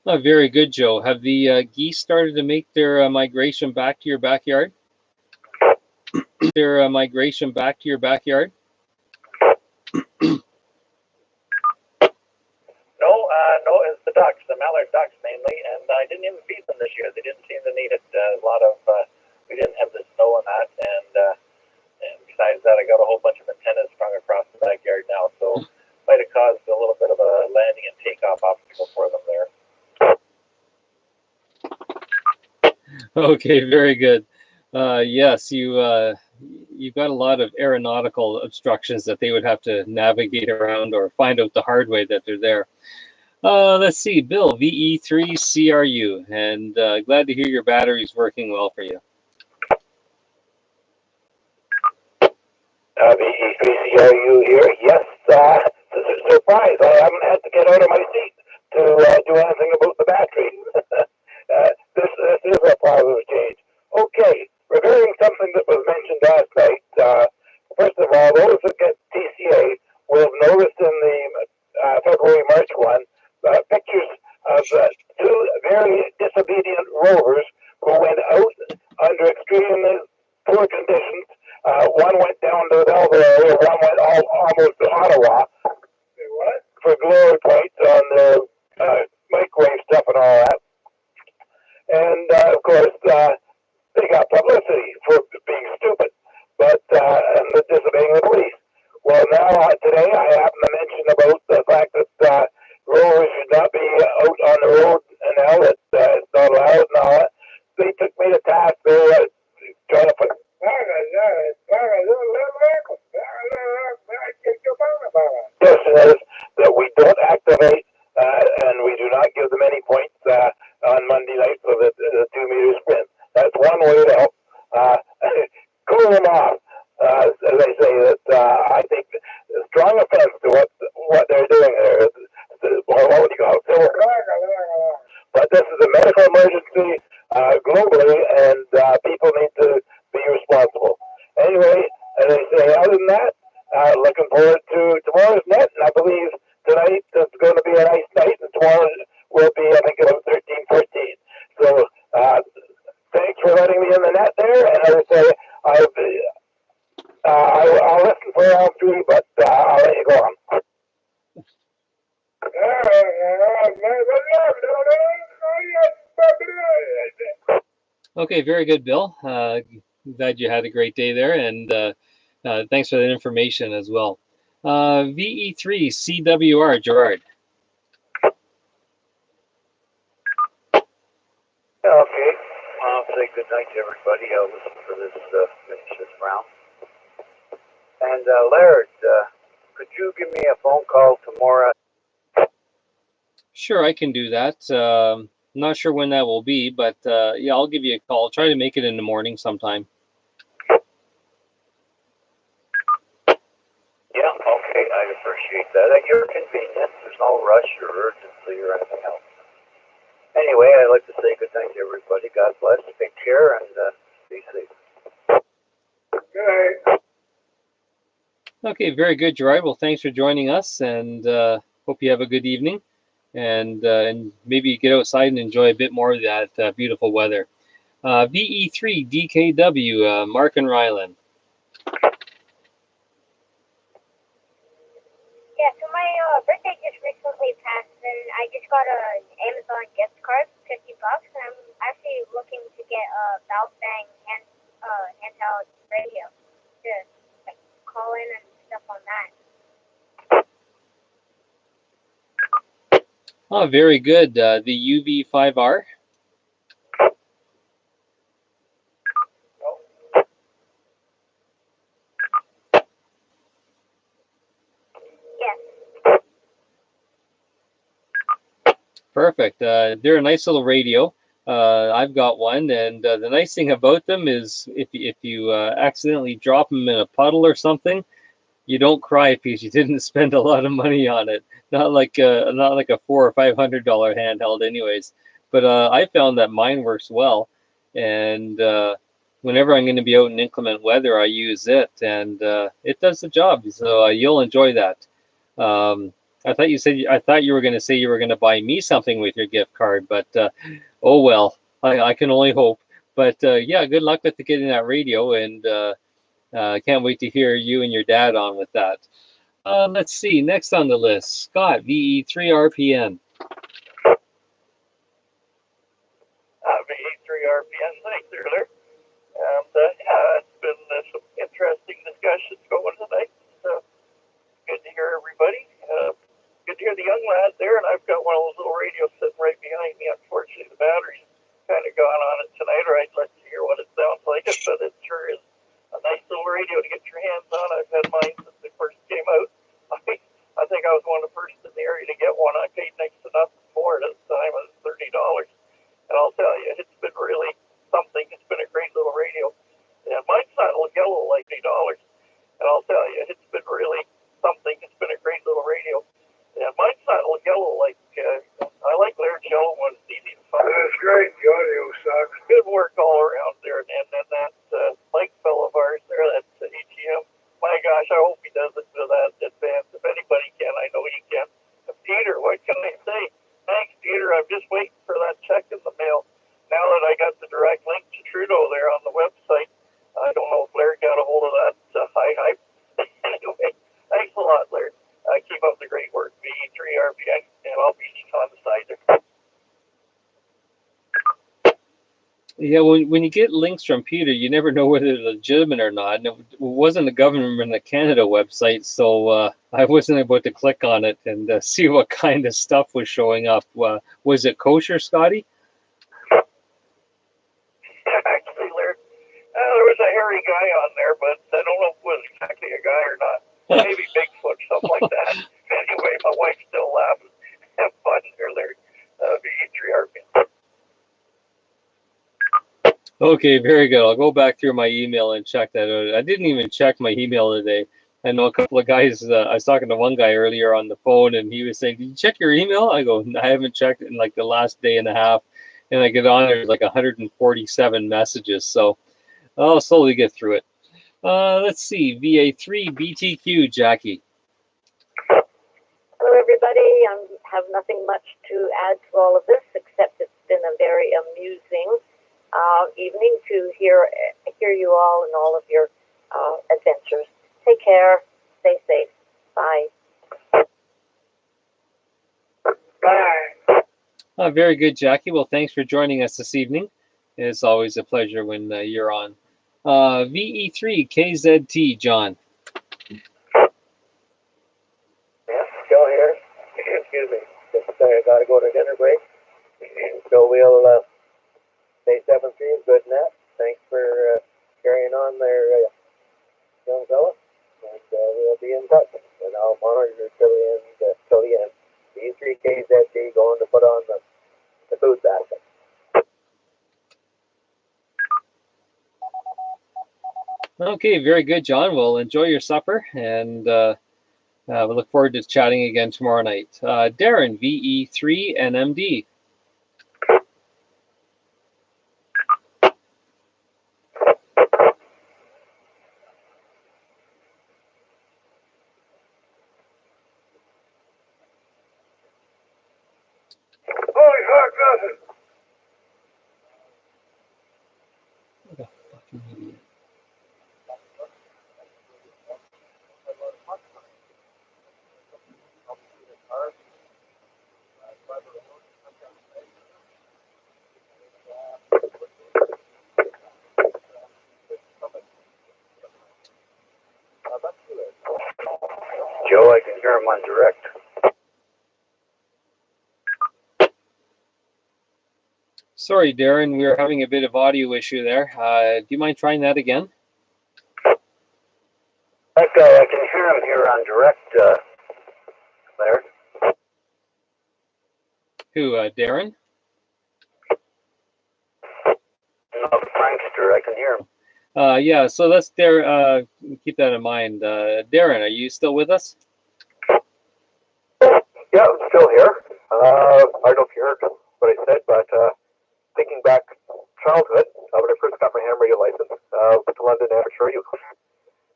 Oh, very good, Joe. Have the geese started to make their migration back to your backyard? Their migration back to your backyard? No, it's the ducks, the mallard ducks mainly, and I didn't even feed them this year. They didn't seem to need it. We didn't have the snow and that, and besides that, I got a whole bunch of antennas strung across the backyard now, so might have caused a little bit of a landing and takeoff obstacle for them there. Okay, very good. Yes, you've got a lot of aeronautical obstructions that they would have to navigate around or find out the hard way that they're there. Let's see, Bill, VE3CRU, and glad to hear your battery's working well for you. VE3CRU here. Yes, surprise. I haven't had to get out of my seat to do anything about the battery. This is a positive change. Okay, regarding something that was mentioned last night, first of all, those that get TCA will have noticed in the February-March one pictures of two very disobedient rovers who went out under extremely poor conditions. One went down to the Delaware area, one went almost to Ottawa for glory points on their microwave stuff and all that. And of course, they got publicity for being stupid, and disobeying the police. Well, now today I happen to mention about the fact that rovers should not be out on the road and all that. It's not allowed and all that. They took me to task there, trying to put. Question is that we don't activate and we do not give them any points on Monday night for the 2-meter sprint. That's one way to help cool them off. As I say, that I think strong offense to what they're doing there. What would you call it? But this is a medical emergency globally, and people need to be responsible. Anyway, as I say, other than that, looking forward to tomorrow's net, and I believe tonight it's going to be a nice night, and tomorrow will be, I think, about 13, 14. So thanks for letting me in the net there, and as I say, I'll listen for round 3, but I'll let you go on. Okay, very good, Bill. Glad you had a great day there, and thanks for that information as well. VE3 CWR, Gerard. Okay. I'll say good night to everybody. I'll listen for this, finish this round. And Laird, could you give me a phone call tomorrow? Sure, I can do that. Not sure when that will be, but yeah, I'll give you a call. Try to make it in the morning sometime. Yeah, okay, I'd appreciate that. At your convenience, there's no rush or urgency or anything else. Anyway, I'd like to say good night to everybody. God bless. Take care and be safe. Good night. Okay, very good, Gerard. Well, thanks for joining us, and hope you have a good evening, and maybe get outside and enjoy a bit more of that beautiful weather. VE3 DKW, Mark and Ryland. Yeah, so my birthday just recently passed, and I just got an Amazon gift card, $50, and I'm actually looking to get a Valve-Bang handheld radio to like call in and stuff on that. Oh, very good. The UV5R. Yes. Perfect. They're a nice little radio. I've got one, and the nice thing about them is if you accidentally drop them in a puddle or something, you don't cry because you didn't spend a lot of money on it. Not like a $400 or $500 handheld, anyways. But I found that mine works well, and whenever I'm going to be out in inclement weather, I use it, and it does the job. So you'll enjoy that. I thought you were going to say you were going to buy me something with your gift card, but oh well. I can only hope. But yeah, good luck with getting that radio, and can't wait to hear you and your dad on with that. Let's see, next on the list, Scott, VE3 RPN. VE3 RPN, thanks earlier. And it's been some interesting discussions going tonight. So good to hear everybody. Good to hear the young lad there, and I've got one of those little radios sitting right behind me. Unfortunately, the battery's kind of gone on it tonight, or I'd like to hear what it sounds like. But it sure is a nice little radio to get your hands on. I've had mine since it first came out. I think I was one of the first in the area to get one. I paid next to nothing for it at the time. It was $30. And I'll tell you, it's been really something. It's been a great little radio. And mine's not yellow like $80. And I'll tell you, it's been really something. It's been a great little radio. Yeah, mine's not yellow like, I like Laird's yellow one. It's easy to find. That's great. The audio sucks. Good work all around there. And then that Mike fellow of ours there, that ATM, my gosh, I hope he does it to that advance. If anybody can, I know he can. Peter, what can I say? Thanks, Peter. I'm just waiting for that check in the mail. Now that I got the direct link to Trudeau there on the website, I don't know if Laird got a hold of that hype. Anyway, thanks a lot, Laird. Keep up the great work, VE3 RPN, and I'll be on the side there. Yeah, when you get links from Peter, you never know whether they're legitimate or not. And it wasn't the Government of Canada website, so I wasn't able to click on it and see what kind of stuff was showing up. Was it kosher, Scotty? Actually, Laird, there was a hairy guy on there, but I don't know if it was exactly a guy or not. Maybe Bigfoot, something like that. Anyway, my wife's still laughing. Have fun here, Laird. VE3 RPN. Okay, very good. I'll go back through my email and check that out. I didn't even check my email today. I know a couple of guys, I was talking to one guy earlier on the phone, and he was saying, "Did you check your email?" I go, "I haven't checked it in like the last day and a half." And I get on, there's like 147 messages. So I'll slowly get through it. Let's see, VA3 BTQ, Jackie. Hello, everybody. I have nothing much to add to all of this, except it's been a very amusing evening to hear you all and all of your adventures. Take care. Stay safe. Bye. Bye. Very good, Jackie. Well, thanks for joining us this evening. It's always a pleasure when you're on. VE3 KZT, John. got to go to dinner break. So we'll say 7-3 is good net. Thanks for carrying on there, young fella. And we'll be in touch. And I'll monitor till the end. These 3 KZD going to put on the food basket. Okay, very good, John. Well, enjoy your supper, and we look forward to chatting again tomorrow night. Darren, VE3 and MD. Holy fuck, nothing. Joe, I can hear him on direct. Sorry, Darren, we are having a bit of audio issue there. Do you mind trying that again? I can hear him here on direct, Laird. Who, Darren? No, Prankster, I can hear him. Yeah, so let's keep that in mind. Darren, are you still with us? Yeah, I'm still here. I don't know if you heard what I said, but thinking back childhood, when I first got my ham radio license with the London Amateur Radio Club,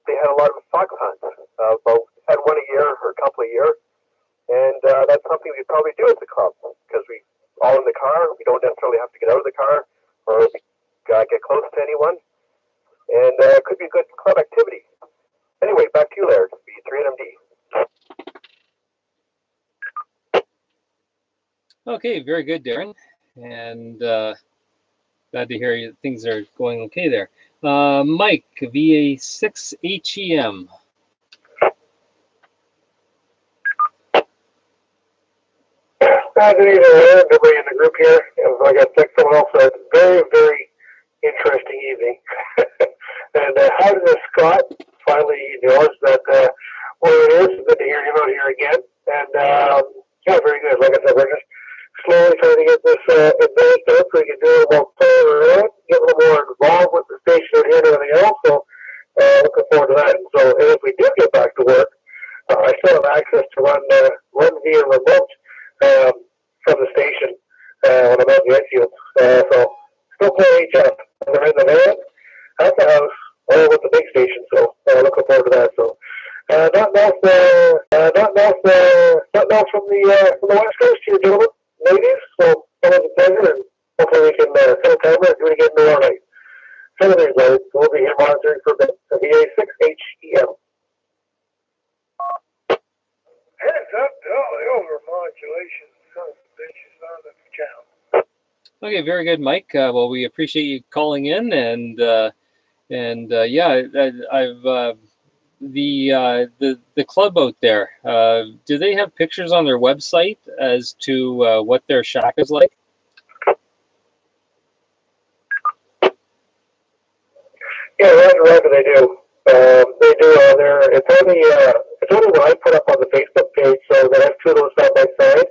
they had a lot of fox hunts. Had one a year or a couple a year, and that's something we'd probably do at the club because we all in the car. We don't necessarily have to get out of the car or get close to anyone, and it could be a good club activity. Anyway, back to you, Laird. B3 and MD. Okay, very good, Darren. And glad to hear things are going okay there. Mike, VA6HEM. Good evening, everybody in the group here. Like I said, someone else said, very, very interesting evening. And how did Scott finally knows that what it is? Good to hear him out here again. And yeah, very good. Like I said, we're just slowly trying to get this advanced up so we can do a little more playing around, get a little more involved with the station and everything else. So looking forward to that. And so, and if we do get back to work, I still have access to run via remote from the station when I'm out in the infield. So still playing HF. They're in the van, at the house, or with the big station. So looking forward to that. So nothing else from the West Coast here, gentlemen, ladies. So it was a pleasure, and hopefully we can set a timer and do it again tomorrow night. So anyways, guys, we'll be here monitoring for the VA6HEM. Heads up to all the overmodulation son of bitches on the channel. Okay, very good, Mike. Well, we appreciate you calling in, and yeah, I've the club out there. Do they have pictures on their website as to what their shack is like? Yeah, right, they do. They do. It's only what I put up on the Facebook page, so they have two of those side by side,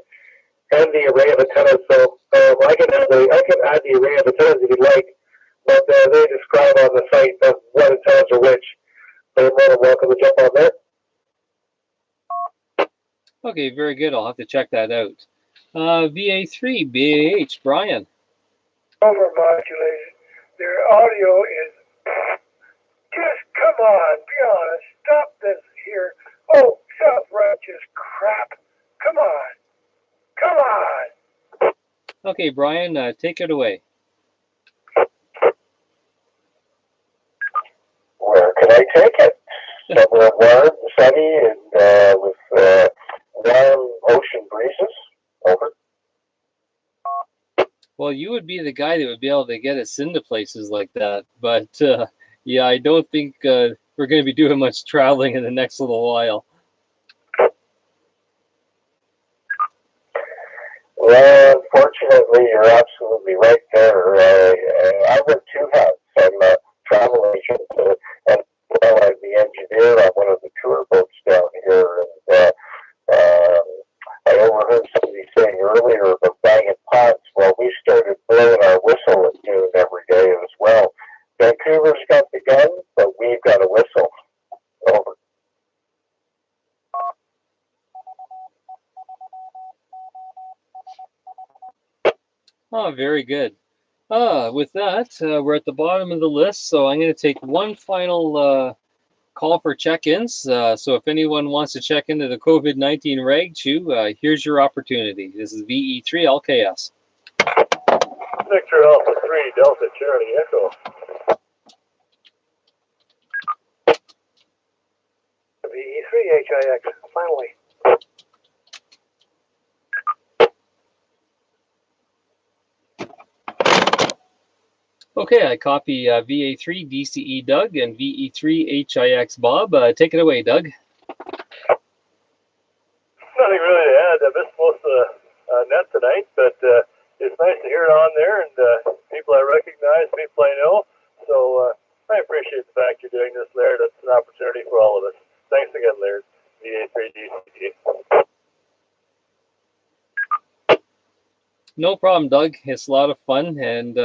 and the array of antennas. So I can add the array of antennas if you'd like, but they describe on the site of what antennas are which. So you're more than welcome to jump on there. Okay, very good. I'll have to check that out. VA3, BAH, Brian. Overmodulated. Their audio is just, come on, be honest. Stop this here. Oh, self-righteous crap. Come on. Come on. Okay, Brian, take it away. Where can I take it? Somewhere warm, sunny, and with warm ocean breezes. Over. Well, you would be the guy that would be able to get us into places like that. But yeah, I don't think we're going to be doing much traveling in the next little while. Well, unfortunately, you're absolutely right there. I wear two hats. I'm a travel agent, and well, I'm the engineer on one of the tour boats down here. And I overheard somebody saying earlier about banging pots. Well, we started blowing our whistle at noon every day as well. Vancouver's got the gun, but we've got a whistle. Over. Oh, very good. With that, we're at the bottom of the list, so I'm going to take one final call for check-ins. So if anyone wants to check into the COVID-19 rag chew, here's your opportunity. This is VE3 LKS. Victor Alpha 3, Delta Charlie Echo. VE3 HIX, finally. Okay, I copy VA3 DCE Doug and VE3 HIX Bob. Take it away, Doug. Nothing really to add. I missed most of the net tonight, but it's nice to hear it on there, and people I recognize, people I know. So I appreciate the fact you're doing this, Laird. It's an opportunity for all of us. Thanks again, Laird. VA3 DCE. No problem, Doug. It's a lot of fun, and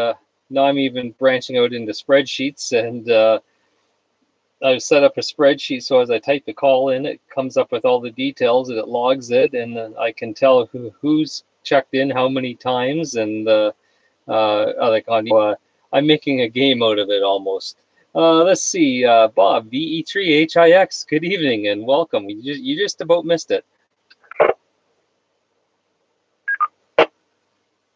now I'm even branching out into spreadsheets, and I've set up a spreadsheet so as I type the call in, it comes up with all the details and it logs it, and I can tell who's checked in how many times, and I'm making a game out of it almost. Let's see, Bob, VE3 HIX, good evening and welcome. You just about missed it.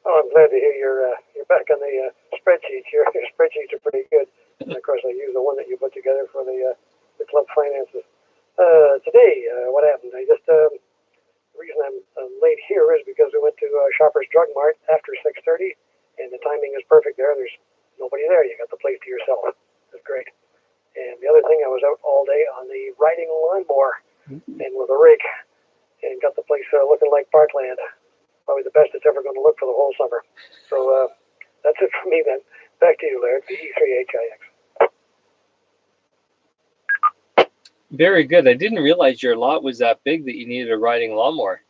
Oh, I'm glad to hear you're back on the spreadsheets. Your spreadsheets are pretty good. And of course, I use the one that you put together for the club finances. Today, what happened? The reason I'm late here is because we went to Shoppers Drug Mart after 6:30, and the timing is perfect there. There's nobody there. You got the place to yourself. It's great. And the other thing, I was out all day on the riding lawnmower and with a rake, and got the place looking like parkland. Probably the best it's ever going to look for the whole summer. So that's it for me then. Back to you, Laird. VE3 HIX. Very good. I didn't realize your lot was that big that you needed a riding lawnmower.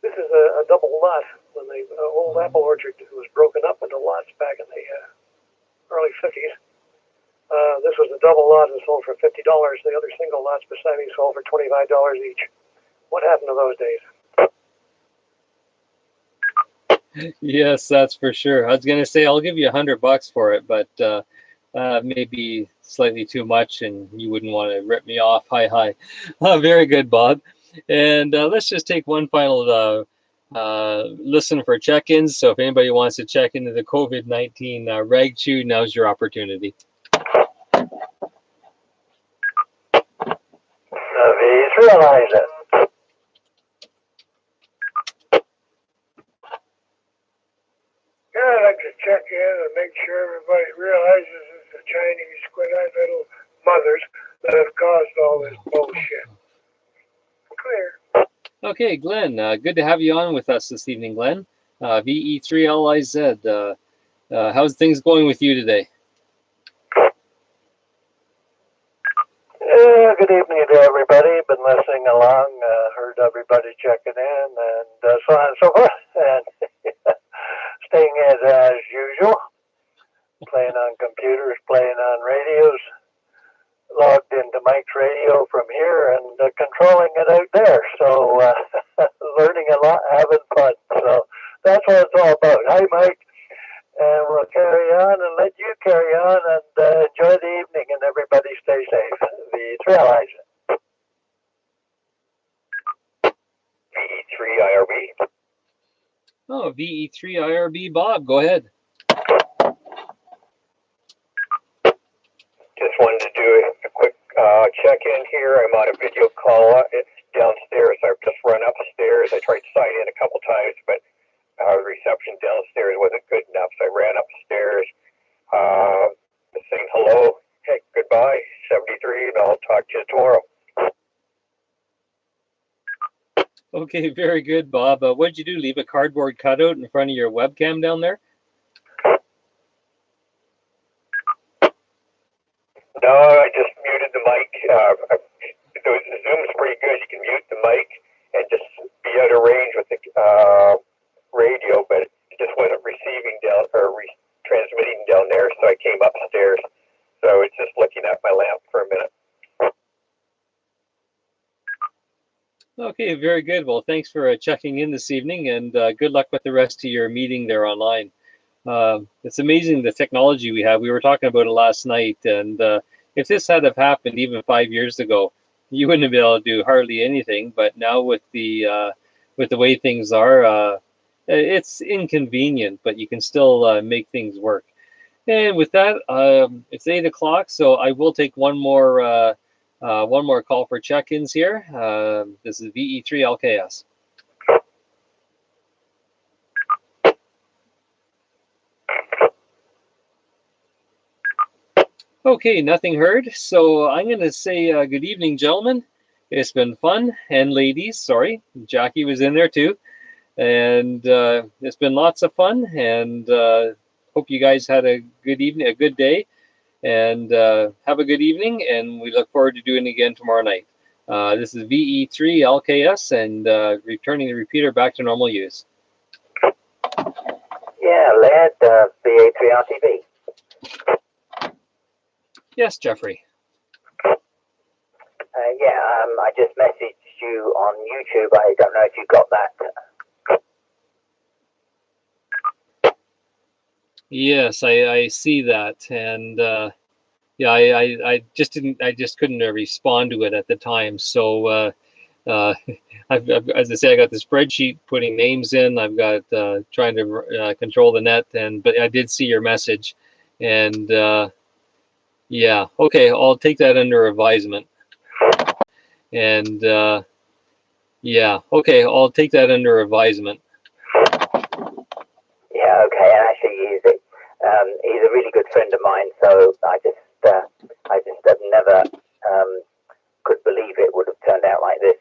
This is a double lot. When the old apple orchard was broken up into lots back in the early 50s. This was a double lot and sold for $50. The other single lots beside me sold for $25 each. What happened to those days? Yes, that's for sure. I was going to say I'll give you $100 for it, but maybe slightly too much, and you wouldn't want to rip me off. Hi. Very good, Bob. And let's just take one final listen for check-ins. So if anybody wants to check into the COVID-19 rag chew, now's your opportunity. Visualize it. Yeah, I'd like to check in and make sure everybody realizes it's the Chinese squid-eyed little mothers that have caused all this bullshit. Clear. Okay, Glenn, good to have you on with us this evening, Glenn. VE3LIZ, how's things going with you today? Good evening to everybody. Been listening along, heard everybody checking in, and so on and so forth. And staying as usual, playing on computers, playing on radios, logged into Mike's radio from here and controlling it out there. So learning a lot, having fun. So that's what it's all about. Hi, Mike. And we'll carry on and let you carry on and enjoy the evening, and everybody stay safe. The Trailize it. VE3 IRB. Oh, VE3 IRB, Bob, go ahead. Just wanted to do a quick check-in here. I'm on a video call downstairs. I've just run upstairs. I tried to sign in a couple times, but the reception downstairs wasn't good enough, so I ran upstairs, saying hello, hey, goodbye, 73, and I'll talk to you tomorrow. Okay, very good, Bob. What did you do? Leave a cardboard cutout in front of your webcam down there? No, I just muted the mic. Zoom's pretty good. You can mute the mic and just be out of range with the radio, but it just wasn't receiving down or transmitting down there, so I came upstairs. So it's just looking at my lamp for a minute. Okay, very good. Well, thanks for checking in this evening, and good luck with the rest of your meeting there online. It's amazing the technology we have. We were talking about it last night, and if this had have happened even 5 years ago, you wouldn't have been able to do hardly anything. But now with the way things are, it's inconvenient, but you can still make things work. And with that, it's 8 o'clock, so I will take one more call for check-ins here. This is VE3 LKS. Okay, nothing heard. So I'm going to say good evening, gentlemen. It's been fun, and ladies. Sorry, Jackie was in there too, and it's been lots of fun. And hope you guys had a good evening, a good day, and have a good evening. And we look forward to doing it again tomorrow night. This is VE3 LKS, and returning the repeater back to normal use. Yeah, Laird, VA3 RTV. Yes, Jeffrey. I just messaged you on YouTube. I don't know if you got that. Yes, I see that, and yeah, I just didn't, I just couldn't respond to it at the time. So as I say, I got the spreadsheet putting names in. I've got trying to control the net, but I did see your message, and yeah, okay, I'll take that under advisement. And yeah, okay, I'll take that under advisement. Yeah, okay. And actually, he's a really good friend of mine. So I just have never could believe it would have turned out like this.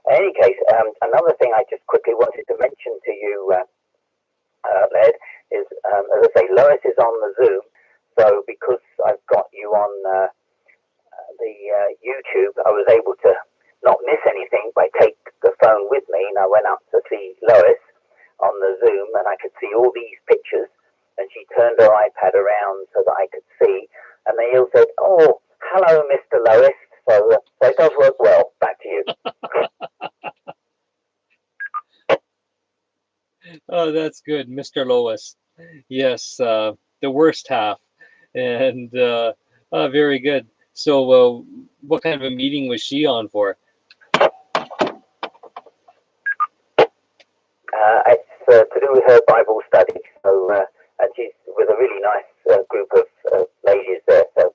In any case, another thing I just quickly wanted to mention to you, Led, is as I say, Lois is on the Zoom. So because I've got you on the YouTube, I was able to not miss anything by take the phone with me, and I went up to see Lois on the Zoom, and I could see all these pictures, and she turned her iPad around so that I could see, and they all said, "Oh, hello, Mr. Lois." So it does work well. Back to you. Oh, that's good, Mr. Lois. Yes, the worst half, and very good. So, what kind of a meeting was she on for? It's to do with her Bible study. So, and she's with a really nice group of ladies there. So